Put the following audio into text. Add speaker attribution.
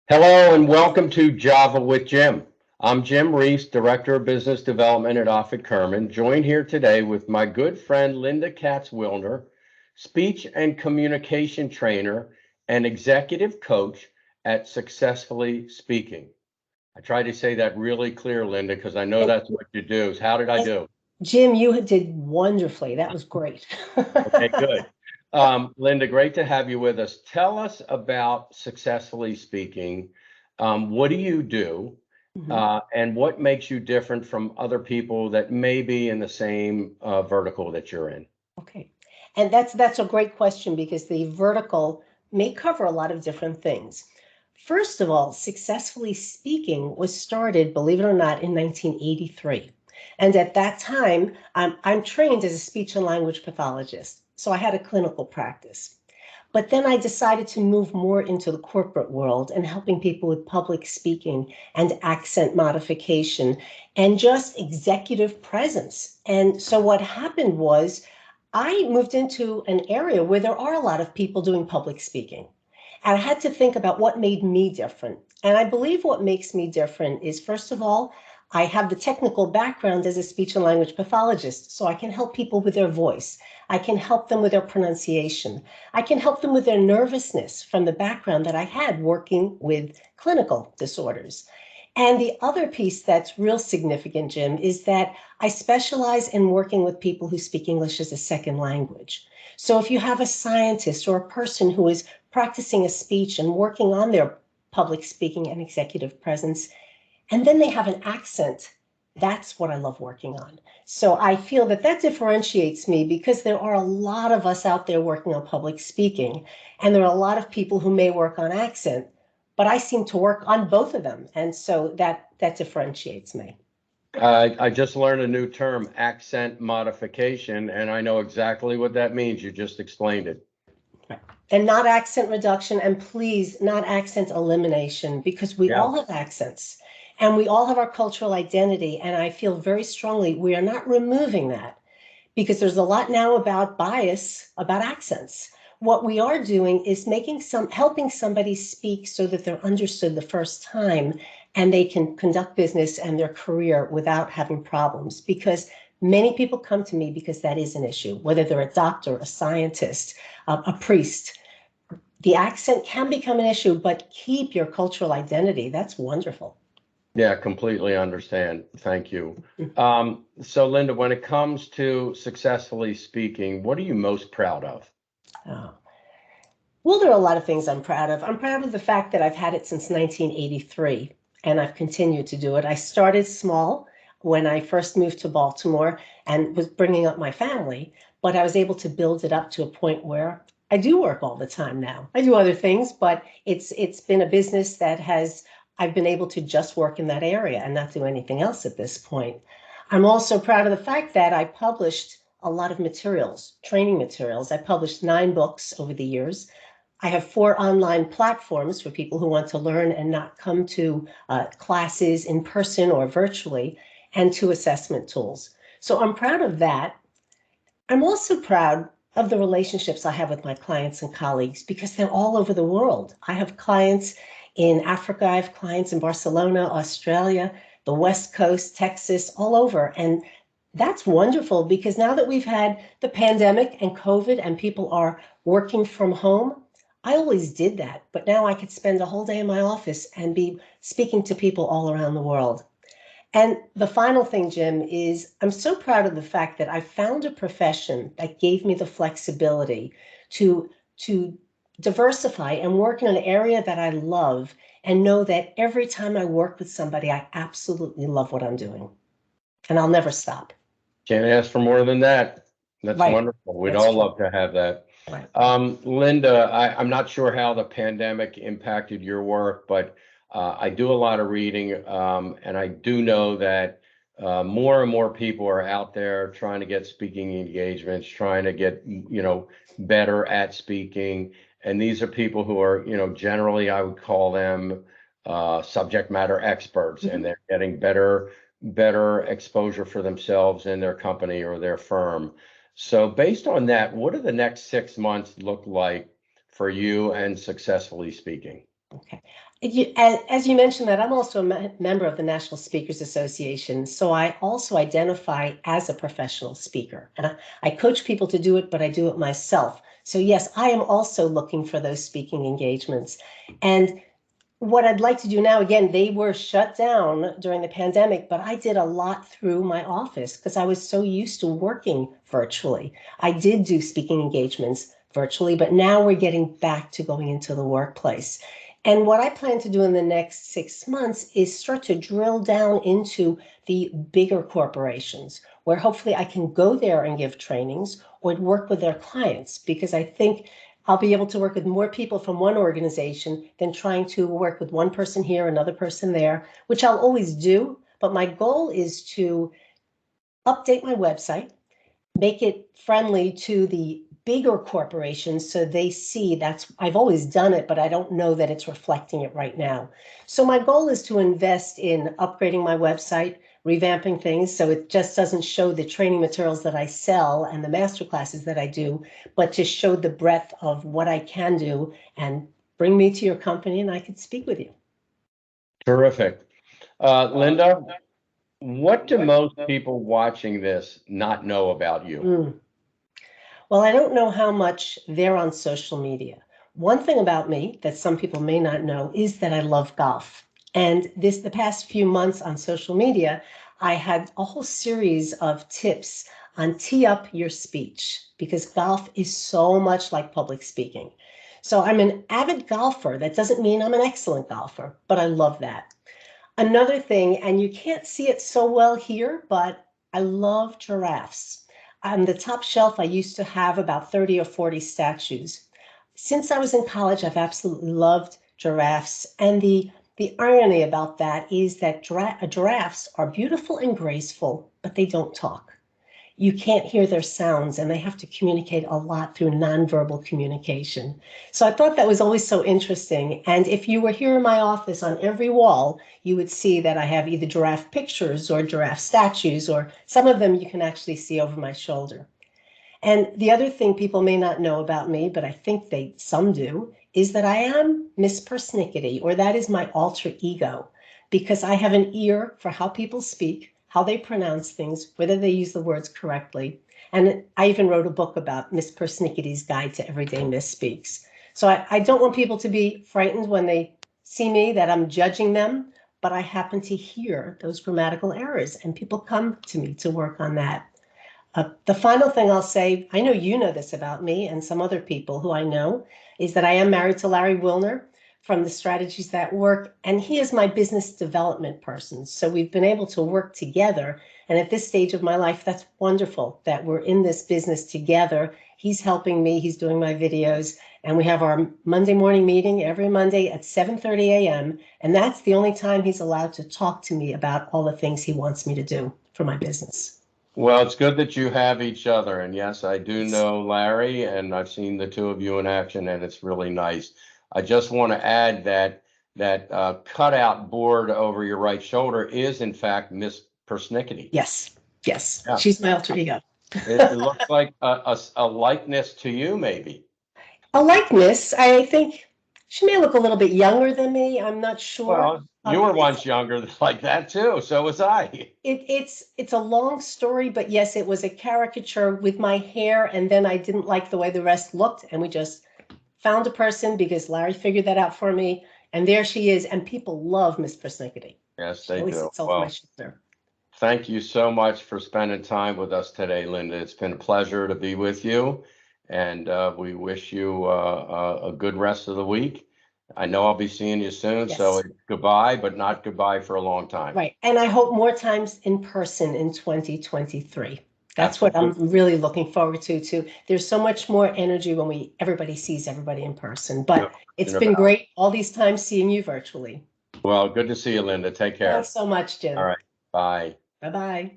Speaker 1: Hello and welcome to Java with Jim. I'm Jim Reese, Director of Business Development at Offit Kurman, joined here today with my good friend Lynda Katz Wilner, speech and communication trainer and executive coach at Successfully Speaking. I tried to say that really clear, Lynda, because I know
Speaker 2: And,
Speaker 1: that's what you do. How did I
Speaker 2: and
Speaker 1: do?
Speaker 2: Jim, you did wonderfully. That was great.
Speaker 1: Okay, good. Lynda, great to have you with us. Tell us about Successfully Speaking. What do you do?
Speaker 2: Mhm.
Speaker 1: And what makes you different from other people that may be in the same vertical that you're in?
Speaker 2: Okay. And that's a great question because the vertical may cover a lot of different things. First of all, Successfully Speaking was started, believe it or not, in 1983. And at that time, I'm trained as a speech and language pathologist. So I had a clinical practice. But then I decided to move more into the corporate world and helping people with public speaking and accent modification and just executive presence. And so what happened was I moved into an area where there are a lot of people doing public speaking. And I had to think about what made me different. And I believe what makes me different is, first of all, I have the technical background as a speech and language pathologist, so I can help people with their voice. I can help them with their pronunciation. I can help them with their nervousness from the background that I had working with clinical disorders. And the other piece that's real significant, Jim, is that I specialize in working with people who speak English as a second language. So if you have a scientist or a person who is practicing a speech and working on their public speaking and executive presence, and then they have an accent, that's what I love working on. So I feel that that differentiates me because there are a lot of us out there working on public speaking, and there are a lot of people who may work on accent, but I seem to work on both of them, and so that differentiates me.
Speaker 1: I just learned a new term, accent modification, and I know exactly what that means. You just explained it.
Speaker 2: Right. And not accent reduction, and please, not accent elimination, because we
Speaker 1: Yeah.
Speaker 2: all have accents and we all have our cultural identity. And I feel very strongly we are not removing that because there's a lot now about bias about accents. What we are doing is helping somebody speak so that they're understood the first time and they can conduct business and their career without having problems. Because many people come to me because that is an issue, whether they're a doctor, a scientist, a priest. The accent can become an issue, but keep your cultural identity. That's wonderful.
Speaker 1: Yeah, completely understand. Thank you. So Lynda, when it comes to Successfully Speaking, what are you most proud of?
Speaker 2: Oh. Well, there are a lot of things I'm proud of. I'm proud of the fact that I've had it since 1983 and I've continued to do it. I started small when I first moved to Baltimore and was bringing up my family, but I was able to build it up to a point where I do work all the time now. I do other things, but it's been a business that has I've been able to just work in that area and not do anything else at this point. I'm also proud of the fact that I published a lot of materials, training materials. I published 9 books over the years. I have 4 online platforms for people who want to learn and not come to classes in person or virtually, and 2 assessment tools. So I'm proud of that. I'm also proud of the relationships I have with my clients and colleagues because they're all over the world. I have clients in Africa, I have clients in Barcelona, Australia, the West Coast, Texas, all over. And that's wonderful because now that we've had the pandemic and COVID and people are working from home, I always did that, but now I could spend a whole day in my office and be speaking to people all around the world. And the final thing, Jim, is I'm so proud of the fact that I found a profession that gave me the flexibility to diversify and work in an area that I love and know that every time I work with somebody, I absolutely love what I'm doing. And I'll never stop.
Speaker 1: Can't ask for more than that. That's
Speaker 2: Right.
Speaker 1: wonderful. We'd
Speaker 2: That's
Speaker 1: all
Speaker 2: true.
Speaker 1: love to have that.
Speaker 2: Right.
Speaker 1: Lynda, I'm not sure how the pandemic impacted your work, but I do a lot of reading, and I do know that more and more people are out there trying to get speaking engagements, trying to get, better at speaking. And these are people who are, generally I would call them subject matter experts, and
Speaker 2: Mhm.
Speaker 1: they're getting better exposure for themselves and their company or their firm. So based on that, what do the next 6 months look like for you and Successfully Speaking?
Speaker 2: Okay. As you mentioned that, I'm also a member of the National Speakers Association, so I also identify as a professional speaker. And I coach people to do it, but I do it myself. So yes, I am also looking for those speaking engagements. And what I'd like to do now, again, they were shut down during the pandemic, but I did a lot through my office because I was so used to working virtually. I did do speaking engagements virtually, but now we're getting back to going into the workplace. And what I plan to do in the next 6 months is start to drill down into the bigger corporations where hopefully I can go there and give trainings or work with their clients, because I think I'll be able to work with more people from one organization than trying to work with one person here, another person there, which I'll always do. But my goal is to update my website, make it friendly to the bigger corporations so they see I've always done it, but I don't know that it's reflecting it right now. So my goal is to invest in upgrading my website, revamping things so it just doesn't show the training materials that I sell and the master classes that I do, but to show the breadth of what I can do and bring me to your company and I could speak with you.
Speaker 1: Terrific. Lynda, what do most people watching this not know about you?
Speaker 2: Well, I don't know how much they're on social media. One thing about me that some people may not know is that I love golf. And the past few months on social media, I had a whole series of tips on tee up your speech because golf is so much like public speaking. So I'm an avid golfer. That doesn't mean I'm an excellent golfer, but I love that. Another thing, and you can't see it so well here, but I love giraffes. On the top shelf, I used to have about 30 or 40 statues. Since I was in college, I've absolutely loved giraffes. And the irony about that is that giraffes are beautiful and graceful, but they don't talk. You can't hear their sounds, and they have to communicate a lot through nonverbal communication. So I thought that was always so interesting. And if you were here in my office, on every wall, you would see that I have either giraffe pictures or giraffe statues, or some of them you can actually see over my shoulder. And the other thing people may not know about me, but I think some do, is that I am Miss Persnickety, or that is my alter ego, because I have an ear for how people speak, how they pronounce things, whether they use the words correctly. And I even wrote a book about Miss Persnickety's Guide to Everyday Misspeaks. So I don't want people to be frightened when they see me that I'm judging them, but I happen to hear those grammatical errors, and people come to me to work on that. The final thing I'll say, I know you know this about me and some other people who I know, is that I am married to Larry Wilner from the Strategies That Work, and he is my business development person. So we've been able to work together. And at this stage of my life, that's wonderful that we're in this business together. He's helping me, he's doing my videos, and we have our Monday morning meeting every Monday at 7:30 a.m. And that's the only time he's allowed to talk to me about all the things he wants me to do for my business.
Speaker 1: Well, it's good that you have each other. And yes, I do know Larry, and I've seen the two of you in action, and it's really nice. I just want to add that cutout board over your right shoulder is, in fact, Miss Persnickety.
Speaker 2: Yes, yes,
Speaker 1: Yeah.
Speaker 2: she's my alter ego.
Speaker 1: It looks like a likeness to you, maybe.
Speaker 2: A likeness, I think she may look a little bit younger than me. I'm not sure.
Speaker 1: Well, you were once younger like that too. So was I.
Speaker 2: It's a long story, but yes, it was a caricature with my hair, and then I didn't like the way the rest looked, and we just found a person because Larry figured that out for me, and there she is. And people love Miss Persnickety.
Speaker 1: Yes,
Speaker 2: She
Speaker 1: they
Speaker 2: always
Speaker 1: do.
Speaker 2: sits over my
Speaker 1: Well,
Speaker 2: shoulder.
Speaker 1: thank you so much for spending time with us today, Lynda. It's been a pleasure to be with you, and we wish you a good rest of the week. I know I'll be seeing you soon, so
Speaker 2: Yes.
Speaker 1: goodbye, but not goodbye for a long time.
Speaker 2: Right. And I hope more times in person in 2023. That's what I'm
Speaker 1: Absolutely.
Speaker 2: really looking forward to. There's so much more energy when everybody sees everybody in person.
Speaker 1: No
Speaker 2: But it's
Speaker 1: question
Speaker 2: been
Speaker 1: about it.
Speaker 2: great all these times seeing you virtually.
Speaker 1: Well, good to see you, Lynda. Take care.
Speaker 2: Thanks so much,
Speaker 1: All
Speaker 2: Jim.
Speaker 1: right. Bye.
Speaker 2: Bye-bye.